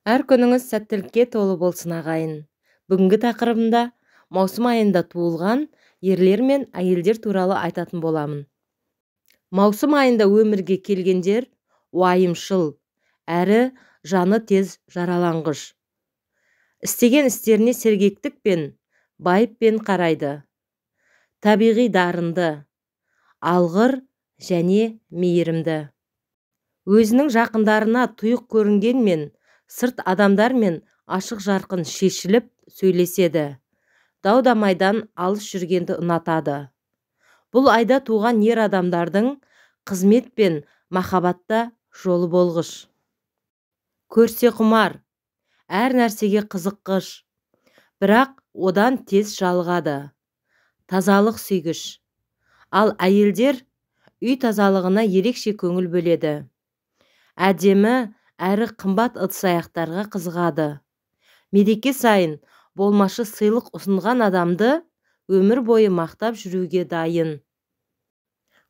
Әр күніңіз сәттілікке толы болсын ағайын. Бүгінгі тақырыбымда маусым айында туылған ерлер мен әйелдер туралы айтатын боламын. Маусым айында өмірге келгендер уайымшыл, әрі жаны тез жараланғыш. Істеген істеріне сергектікпен, байыппен қарайды. Табиғи дарынды, алғыр және мейірімді. Өзінің жақындарына тұйық көрінгенмен, сырт адамдармен ашық жарқын шешіліп сөйлеседі. Дау-дамайдан алыс жүргенді ұнатады. Бұл айда туған ер адамдардың қызмет пен махаббатта жолы болғыш. Көрсе құмар, әр нәрсеге қызыққыш, бірақ одан тез жалығады. Тазалық сүйгіш. Ал әйелдер үй тазалығына ерекше көңіл бөледі. Әдемі әрі қымбат ыдыс-аяқтарға қызығады. Мереке сайын болмашы сыйлық ұсынған адамды өмір бойы мақтап жүруге дайын.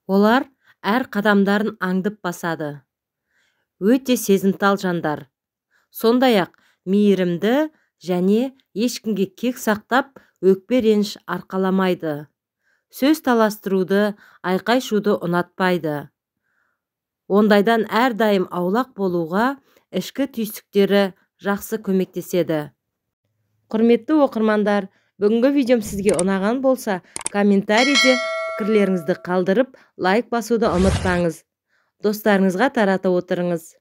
Олар әр қадамдарын аңдып басады. Өте сезімтал жандар. Сондай-ақ мейірімді және ешкімге кек сақтап, өкпе реніш арқаламайды. Сөз таластыруды, айқай-шуды ұнатпайды. Ондайдан әрдайым аулақ болуға ішкі түйсіктері жақсы көмектеседі. Құрметті оқырмандар, бүгінгі видеом сізге ұнаған болса, комментарийде пікірлеріңізді қалдырып, лайк басуды ұмытпаңыз. Достарыңызға тарата отырыңыз.